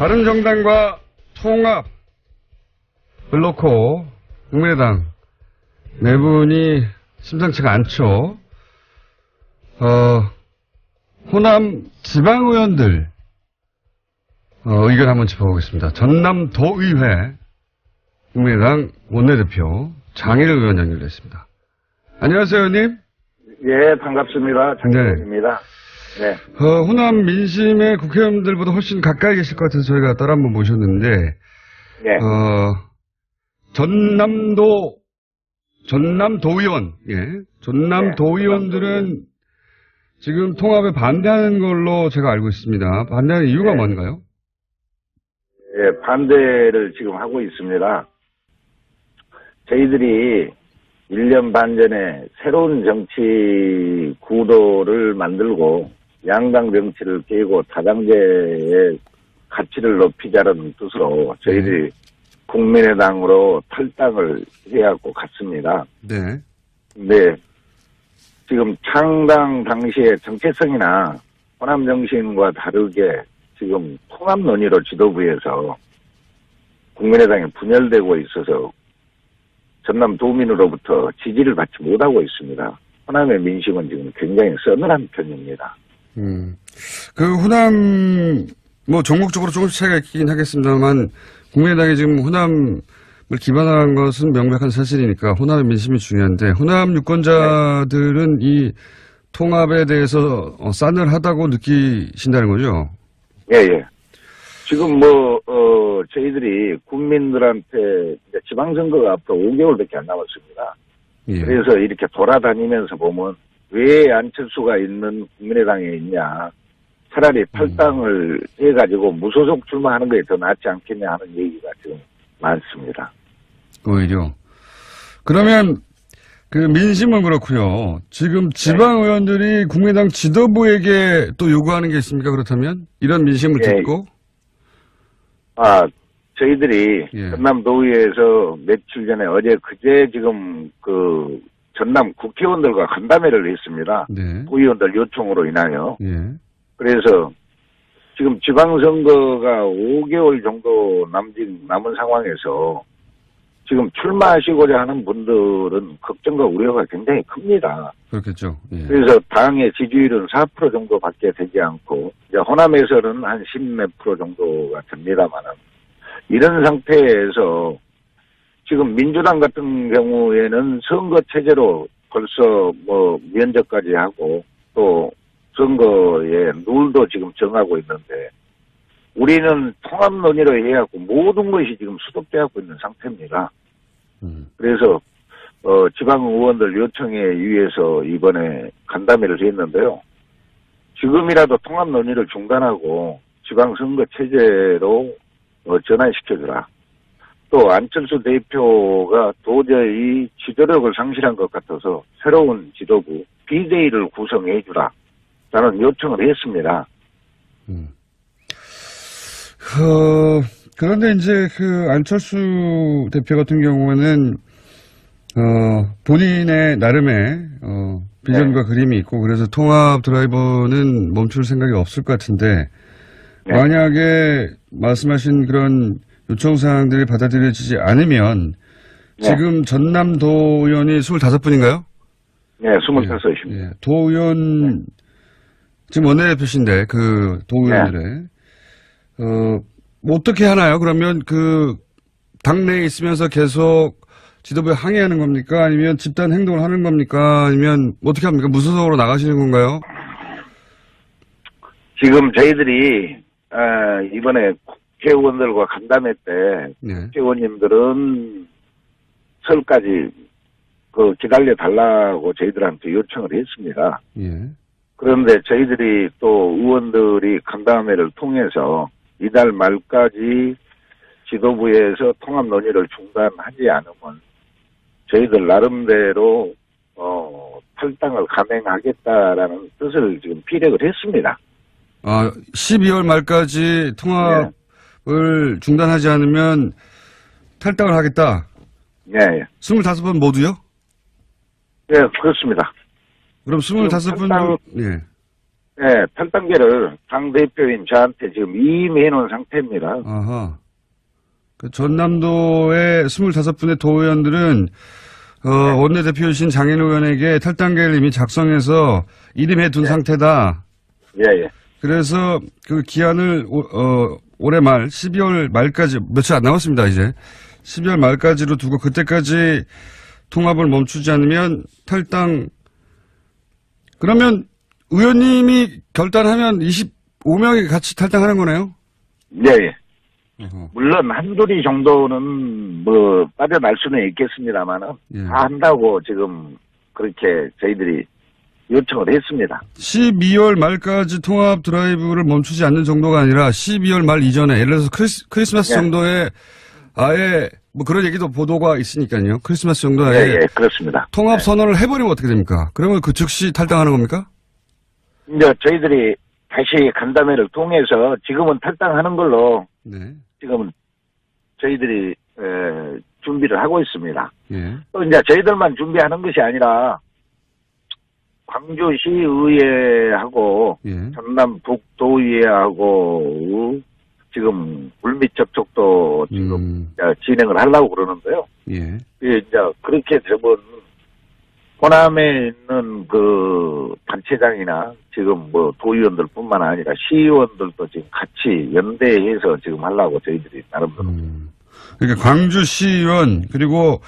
바른정당과 통합을 놓고 국민의당 내분이 심상치가 않죠. 호남 지방의원들 의견 한번 짚어보겠습니다. 전남도의회 국민의당 원내대표 장일을 의원 연결됐습니다. 안녕하세요, 의원님. 예, 반갑습니다. 장일입니다. 네. 호남 민심의 국회의원들보다 훨씬 가까이 계실 것 같아서 저희가 따라 한번 모셨는데, 네. 전남도의원, 전남도의원들은 지금 통합에 반대하는 걸로 제가 알고 있습니다. 반대하는 이유가 뭔가요? 예, 반대를 지금 하고 있습니다. 저희들이 1년 반 전에 새로운 정치 구도를 만들고 양당 정치를 깨고 다당제의 가치를 높이자는 뜻으로 저희들이 국민의당으로 탈당을 해갖고 갔습니다. 네. 근데 지금 창당 당시의 정체성이나 호남 정신과 다르게 지금 통합 논의로 지도부에서 국민의당이 분열되고 있어서 전남 도민으로부터 지지를 받지 못하고 있습니다. 호남의 민심은 지금 굉장히 서늘한 편입니다. 그 호남 종목적으로 조금씩 차이가 있긴 하겠습니다만 국민의당이 지금 호남을 기반한 것은 명백한 사실이니까 호남의 민심이 중요한데 호남 유권자들은 이 통합에 대해서 싸늘하다고 느끼신다는 거죠? 예. 지금 저희들이 국민들한테 지방선거가 앞으로 5개월밖에 안 남았습니다. 예. 그래서 이렇게 돌아다니면서 보면 왜 안철수가 있는 국민의당에 있냐. 차라리 탈당을 해가지고 무소속 출마하는 게 더 낫지 않겠냐 하는 얘기가 지금 많습니다. 오히려. 그러면 그 민심은 그렇고요. 지금 지방의원들이 국민의당 지도부에게 또 요구하는 게 있습니까? 그렇다면 이런 민심을 듣고? 저희들이 전남도의회에서 며칠 전에 그제 지금 전남 국회의원들과 간담회를 했습니다. 네. 도의원들 요청으로 인하여. 예. 그래서 지금 지방선거가 5개월 정도 남은 상황에서 지금 출마하시고자 하는 분들은 걱정과 우려가 굉장히 큽니다. 그렇겠죠. 예. 그래서 당의 지지율은 4% 정도밖에 되지 않고 이제 호남에서는 한 10몇 프로 정도가 됩니다만은 이런 상태에서 지금 민주당 같은 경우에는 선거 체제로 벌써 면접까지 하고 또 선거의 룰도 지금 정하고 있는데 우리는 통합 논의로 해갖고 모든 것이 지금 수독되고 있는 상태입니다. 그래서 지방 의원들 요청에 의해서 이번에 간담회를 했는데요. 지금이라도 통합 논의를 중단하고 지방선거 체제로 전환시켜주라. 또 안철수 대표가 도저히 지도력을 상실한 것 같아서 새로운 지도부 비대위를 구성해주라. 라는 요청을 했습니다. 그런데 이제 안철수 대표 같은 경우는 본인의 나름의 비전과 그림이 있고 그래서 통합 드라이버는 멈출 생각이 없을 것 같은데 만약에 말씀하신 그런 요청사항들이 받아들여지지 않으면 지금 전남도 의원이 25분인가요? 네, 25입니다. 도의원 지금 원내대표신데 도의원들의 어떻게 하나요? 그러면 당내에 있으면서 계속 지도부에 항의하는 겁니까? 아니면 집단 행동을 하는 겁니까? 아니면 어떻게 합니까? 무소속으로 나가시는 건가요? 지금 저희들이 이번에 국회의원들과 간담회 때 국회의원님들은 설까지 기다려 달라고 저희들한테 요청을 했습니다. 그런데 저희들이 또 의원들이 간담회를 통해서 이달 말까지 지도부에서 통합 논의를 중단하지 않으면 저희들 나름대로 탈당을 감행하겠다라는 뜻을 지금 피력을 했습니다. 12월 말까지 통합을 중단하지 않으면 탈당을 하겠다. 네. 25번 모두요? 네, 그렇습니다. 그럼 25분, 예, 탈당계를 당대표인 저한테 지금 이임해 놓은 상태입니다. 아하. 그 전남도의 25분의 도의원들은 원내대표이신 장인호 의원에게 탈당계를 이미 작성해서 이임해 둔 상태다. 예, 예. 그래서 그 기한을 올해 말 12월 말까지 며칠 안 남았습니다. 이제 12월 말까지로 두고 그때까지 통합을 멈추지 않으면 탈당. 그러면 의원님이 결단하면 25명이 같이 탈당하는 거네요? 예, 예. 물론 한둘이 정도는 뭐 빠져날 수는 있겠습니다만은 예. 다 한다고 지금 그렇게 저희들이 요청을 했습니다. 12월 말까지 통합 드라이브를 멈추지 않는 정도가 아니라 12월 말 이전에 예를 들어서 크리스마스 예. 정도에 아예 뭐 그런 얘기도 보도가 있으니까요. 크리스마스 정도에 예, 예, 그렇습니다. 통합 선언을 해버리면 어떻게 됩니까? 그러면 그 즉시 탈당하는 겁니까? 이제 저희들이 다시 간담회를 통해서 지금은 탈당하는 걸로 네. 지금 저희들이 준비를 하고 있습니다. 예. 또 이제 저희들만 준비하는 것이 아니라 광주시의회하고 예. 전남 북도의회하고 지금 물밑 접촉도 지금 진행을 하려고 그러는데요. 예. 이제 그렇게 되면 호남에 있는 그 단체장이나 지금 뭐 도의원들뿐만 아니라 시의원들도 지금 같이 연대해서 지금 하려고 저희들이 나름대로. 그러니까 광주시의원 그리고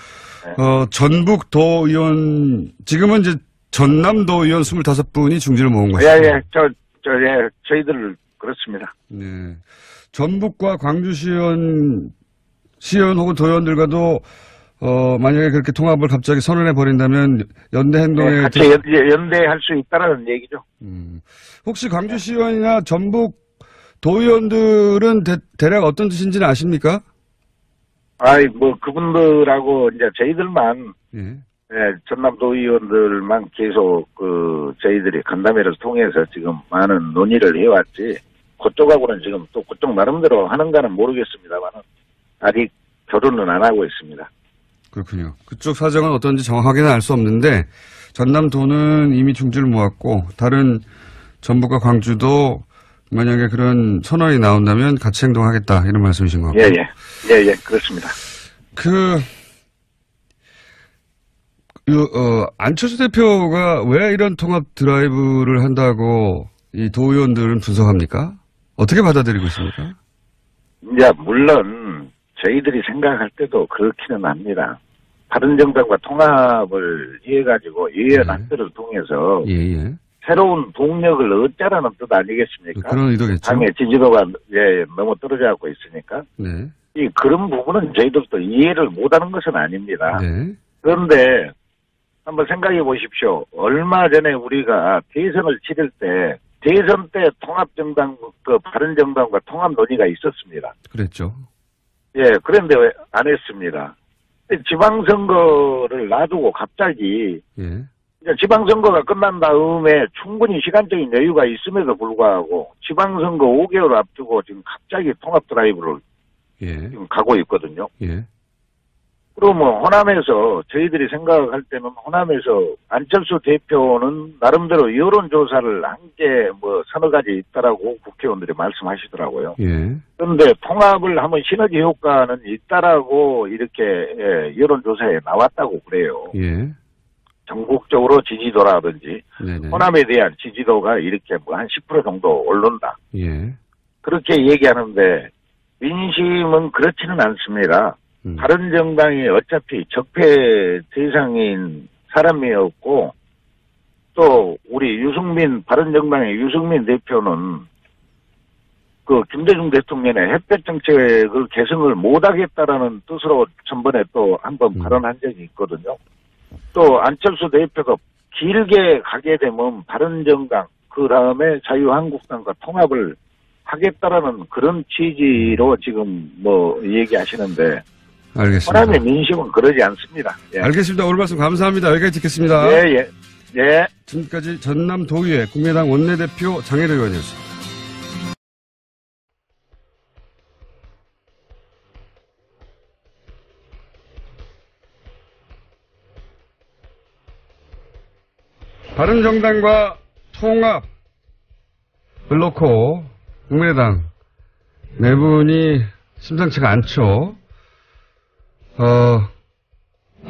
네. 전북도의원 지금은 이제 전남도의원 25분이 중지를 모은 것이죠. 예, 저희들 그렇습니다. 네. 전북과 광주시의원 혹은 도의원들과도 만약에 그렇게 통합을 갑자기 선언해 버린다면 연대 행동에 네, 같이 연대할 수 있다는 얘기죠. 혹시 광주시의원이나 전북 도의원들은 대략 어떤 뜻인지는 아십니까? 뭐 그분들하고 이제 저희들만 예. 전남 도의원들만 계속 저희들이 간담회를 통해서 지금 많은 논의를 해왔지. 그쪽하고는 지금 또 그쪽 나름대로 하는가는 모르겠습니다만 아직 결론은 안 하고 있습니다. 그렇군요. 그쪽 사정은 어떤지 정확하게는 알 수 없는데 전남도는 이미 중지를 모았고 다른 전북과 광주도 만약에 그런 선언이 나온다면 같이 행동하겠다 이런 말씀이신 것 같고. 예, 그렇습니다. 안철수 대표가 왜 이런 통합 드라이브를 한다고 이 도의원들은 분석합니까? 어떻게 받아들이고 있습니까? 이제 물론 저희들이 생각할 때도 그렇기는 합니다. 바른정당과 통합을 해가지고 예언학들을 통해서 새로운 동력을 얻자라는 뜻 아니겠습니까? 그런 의도겠죠. 당의 지지도가 너무 떨어져갖고 있으니까. 네. 그런 부분은 저희들도 이해를 못하는 것은 아닙니다. 네. 그런데 한번 생각해 보십시오. 얼마 전에 우리가 대선을 치를 때 대선 때 통합정당, 바른정당과 통합 논의가 있었습니다. 그랬죠. 예, 그런데 왜 안 했습니다. 지방선거를 놔두고 갑자기 이제 지방선거가 끝난 다음에 충분히 시간적인 여유가 있음에도 불구하고 지방선거 5개월 앞두고 지금 갑자기 통합 드라이브를 지금 가고 있거든요. 그러면 호남에서 저희들이 생각할 때는 호남에서 안철수 대표는 나름대로 여론조사를 한 게 서너 가지 있다라고 국회의원들이 말씀하시더라고요. 그런데 통합을 하면 시너지 효과는 있다라고 이렇게 여론조사에 나왔다고 그래요. 전국적으로 지지도라든지 호남에 대한 지지도가 이렇게 한 10% 정도 오른다. 그렇게 얘기하는데 민심은 그렇지는 않습니다. 바른정당이 어차피 적폐 대상인 사람이었고 또 우리 바른정당의 유승민 대표는 김대중 대통령의 햇볕 정책을 개성을 못하겠다라는 뜻으로 전번에 또 한번 발언한 적이 있거든요. 또 안철수 대표가 길게 가게 되면 바른정당 그 다음에 자유한국당과 통합을 하겠다라는 그런 취지로 지금 얘기하시는데 알겠습니다. 호남의 민심은 그러지 않습니다. 알겠습니다. 오늘 말씀 감사합니다. 여기까지 듣겠습니다. 예. 지금까지 전남도의회 국민의당 원내대표 장혜로 의원이었습니다. 바른정당과 통합 그렇고 국민의당 내분이 심상치가 않죠.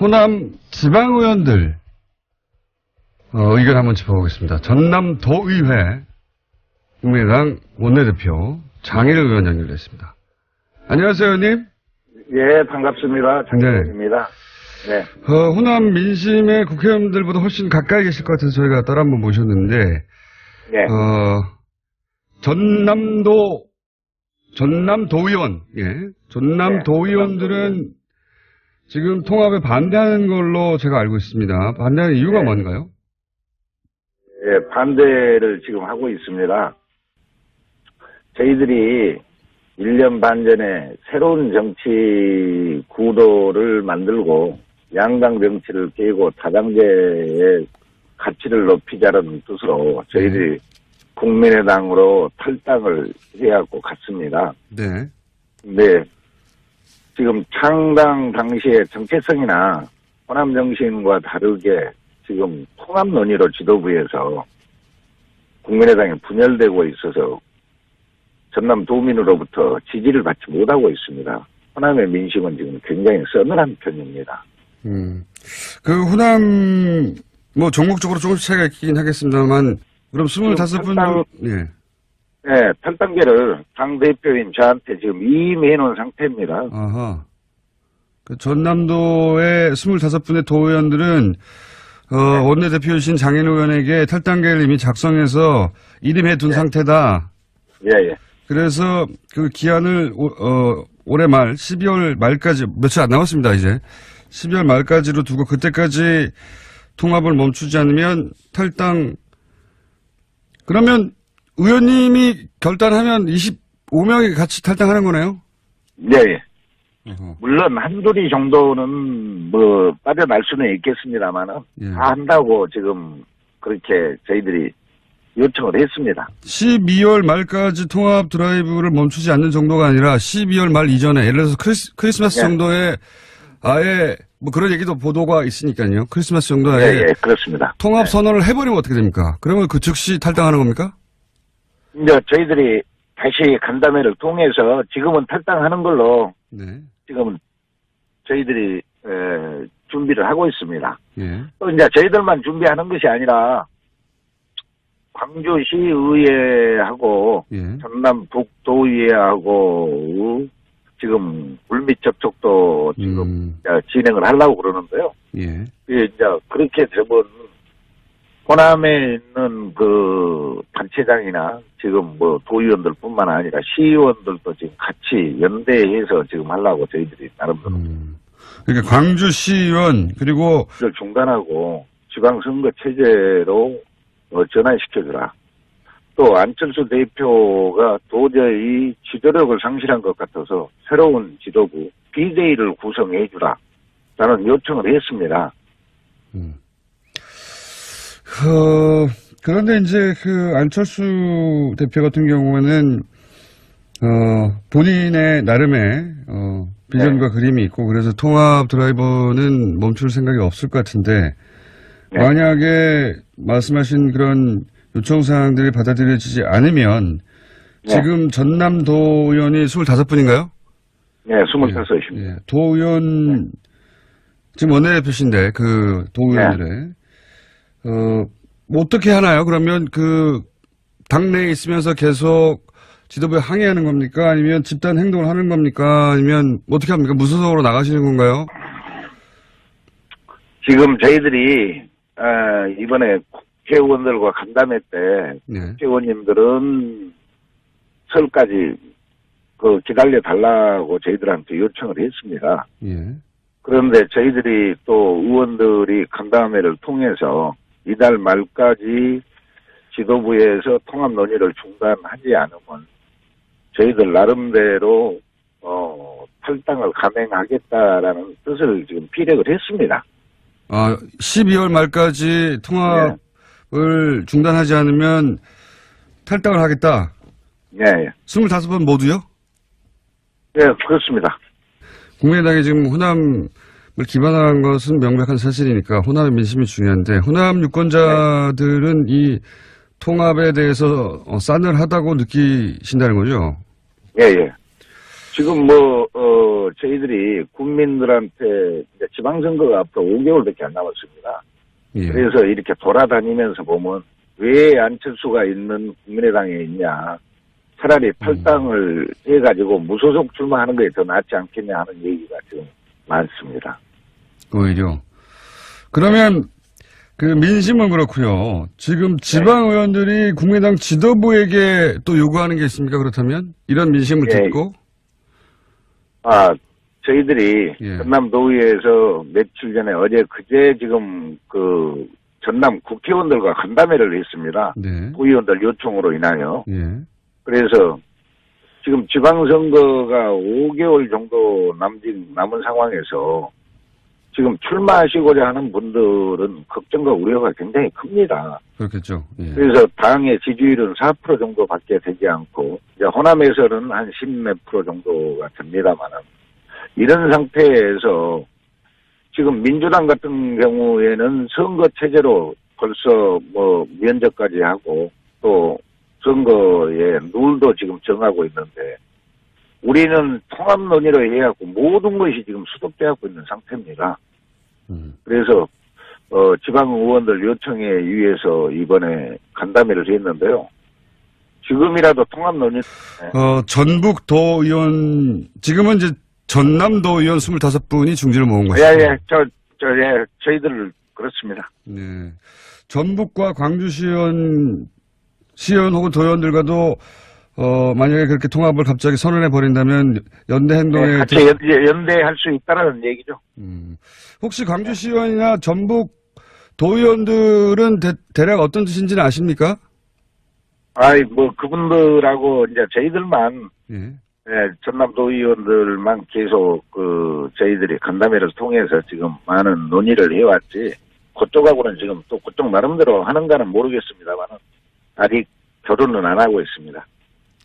호남 지방의원들 의견 한번 짚어보겠습니다. 전남도의회 국민의당 원내대표 장일을 의원 연결됐습니다. 안녕하세요, 의원님. 예, 반갑습니다. 장일입니다. 네. 호남 민심의 국회의원들보다 훨씬 가까이 계실 것 같아서 저희가 따라 한번 모셨는데, 네. 전남도의원, 예. 전남도의원들은 지금 통합에 반대하는 걸로 제가 알고 있습니다. 반대하는 이유가 네. 뭔가요? 예, 반대를 지금 하고 있습니다. 저희들이 1년 반 전에 새로운 정치 구도를 만들고 양당 정치를 깨고 다당제의 가치를 높이자는 뜻으로 저희들이 국민의당으로 탈당을 해갖고 갔습니다. 네. 근데 지금 창당 당시의 정체성이나 호남 정신과 다르게 지금 통합 논의로 지도부에서 국민의당이 분열되고 있어서 전남 도민으로부터 지지를 받지 못하고 있습니다. 호남의 민심은 지금 굉장히 서늘한 편입니다. 그 호남 종목적으로 조금씩 차이가 있긴 하겠습니다만 그럼 25분 예. 네, 탈당계를 당대표인 저한테 지금 이임해 놓은 상태입니다. 아하. 그 전남도의 25분의 도의원들은 원내대표이신 장인 의원에게 탈당계를 이미 작성해서 이름해 둔 상태다. 예, 예. 그래서 그 기한을 올해 말 12월 말까지 며칠 안 남았습니다. 이제 12월 말까지로 두고 그때까지 통합을 멈추지 않으면 탈당. 그러면 의원님이 결단하면 25명이 같이 탈당하는 거네요? 네, 예. 물론 한둘이 정도는 빠져날 수는 있겠습니다만은 예. 다 한다고 지금 그렇게 저희들이 요청을 했습니다. 12월 말까지 통합 드라이브를 멈추지 않는 정도가 아니라 12월 말 이전에 예를 들어서 크리스마스 예. 정도에 아예 그런 얘기도 보도가 있으니까요. 크리스마스 정도에 예, 예, 그렇습니다. 통합 선언을 해버리면 어떻게 됩니까? 그러면 그 즉시 탈당하는 겁니까? 이제 저희들이 다시 간담회를 통해서 지금은 탈당하는 걸로 네. 지금 저희들이 준비를 하고 있습니다. 예. 또 이제 저희들만 준비하는 것이 아니라 광주시의회하고 예. 전남 북도의회하고 지금 물밑 접촉도 지금 진행을 하려고 그러는데요. 예. 이제 그렇게 되면 호남에 있는 그 단체장이나 지금 도의원들뿐만 아니라 시의원들도 지금 같이 연대해서 지금 하려고 저희들이 나름대로 그러니까 광주시의원 그리고 를 중단하고 지방선거 체제로 전환시켜주라. 또 안철수 대표가 도저히 지도력을 상실한 것 같아서 새로운 지도부 비대위를 구성해주라. 라는 요청을 했습니다. 그런데 이제 그 안철수 대표 같은 경우에는 본인의 나름의 비전과 네. 그림이 있고 그래서 통합 드라이버는 멈출 생각이 없을 것 같은데 네. 만약에 말씀하신 그런 요청사항들이 받아들여지지 않으면 네. 지금 전남도 의원이 25분인가요? 네, 25입니다. 예. 도 의원 지금 원내대표신데 그 도 의원들의 어떻게 하나요? 그러면 그 당내에 있으면서 계속 지도부에 항의하는 겁니까? 아니면 집단 행동을 하는 겁니까? 아니면 어떻게 합니까? 무소속으로 나가시는 건가요? 지금 저희들이 이번에 국회의원들과 간담회 때 네. 국회의원님들은 설까지 기다려 달라고 저희들한테 요청을 했습니다. 예. 그런데 저희들이 또 의원들이 간담회를 통해서 이달 말까지 지도부에서 통합 논의를 중단하지 않으면 저희들 나름대로 탈당을 감행하겠다라는 뜻을 지금 피력을 했습니다. 12월 말까지 통합을 중단하지 않으면 탈당을 하겠다. 네. 25번 모두요? 네, 그렇습니다. 국민의당이 지금 호남을 기반한 것은 명백한 사실이니까 호남의 민심이 중요한데 호남 유권자들은 이 통합에 대해서 싸늘하다고 느끼신다는 거죠? 예, 예. 지금 저희들이 국민들한테 이제 지방선거가 앞으로 5개월밖에 안 남았습니다. 예. 그래서 이렇게 돌아다니면서 보면 왜 안철수가 있는 국민의당에 있냐. 차라리 탈당을 해가지고 무소속 출마하는 게 더 낫지 않겠냐 하는 얘기가 지금 많습니다. 오히려. 그러면 그 민심은 그렇고요. 지금 지방 의원들이 국민의당 지도부에게 또 요구하는 게 있습니까? 그렇다면 이런 민심을 예. 듣고 저희들이 예. 전남도의회에서 며칠 전에 그제 지금 그 전남 국회의원들과 간담회를 했습니다. 네. 도의원들 요청으로 인하여. 예. 그래서 지금 지방선거가 5개월 정도 남은 상황에서 지금 출마하시고자 하는 분들은 걱정과 우려가 굉장히 큽니다. 그렇겠죠. 예. 그래서 당의 지지율은 4% 정도밖에 되지 않고 이제 호남에서는 한 10몇 프로 정도가 됩니다만은 이런 상태에서 지금 민주당 같은 경우에는 선거 체제로 벌써 면접까지 하고 또 선거의 룰도 지금 정하고 있는데 우리는 통합 논의로 해갖고 모든 것이 지금 수독되고 있는 상태입니다. 그래서 지방 의원들 요청에 의해서 이번에 간담회를 했는데요. 지금이라도 통합 논의. 전북 도의원 지금은 이제 전남도 의원 25분이 중지를 모은 것입니다. 예, 저희들 그렇습니다. 네. 전북과 광주시의원 혹은 도의원들과도 만약에 그렇게 통합을 갑자기 선언해 버린다면 연대 행동에 같이 연대할 수 있다는 얘기죠. 혹시 광주시의원이나 전북 도의원들은 대략 어떤 뜻인지는 아십니까? 그분들하고 이제 저희들만 전남 도의원들만 계속 저희들이 간담회를 통해서 지금 많은 논의를 해왔지. 그쪽하고는 지금 또 그쪽 나름대로 하는가는 모르겠습니다만은 아직 결론은 안 하고 있습니다.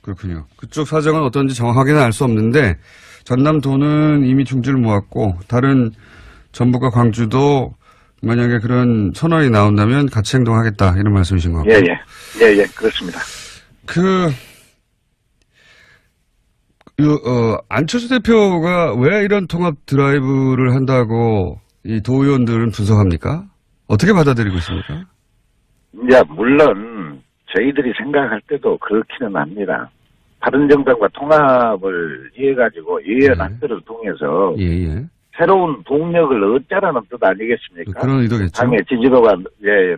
그렇군요. 그쪽 사정은 어떤지 정확하게는 알 수 없는데 전남도는 이미 중지를 모았고 다른 전북과 광주도 만약에 그런 선언이 나온다면 같이 행동하겠다 이런 말씀이신 것 같고. 예, 그렇습니다. 안철수 대표가 왜 이런 통합 드라이브를 한다고 이 도의원들은 분석합니까? 어떻게 받아들이고 있습니까? 물론 저희들이 생각할 때도 그렇기는 합니다. 바른정당과 통합을 해가지고 의원 학들을 통해서 새로운 동력을 얻자라는 뜻 아니겠습니까? 그런 의도겠죠. 당의 지지도가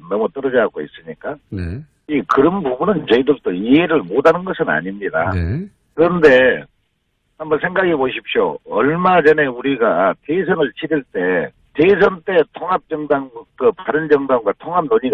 너무 떨어져 갖고 있으니까. 네. 그런 부분은 저희들도 이해를 못하는 것은 아닙니다. 네. 그런데 한번 생각해 보십시오. 얼마 전에 우리가 대선을 치를 때 대선 때 바른정당과 통합 논의가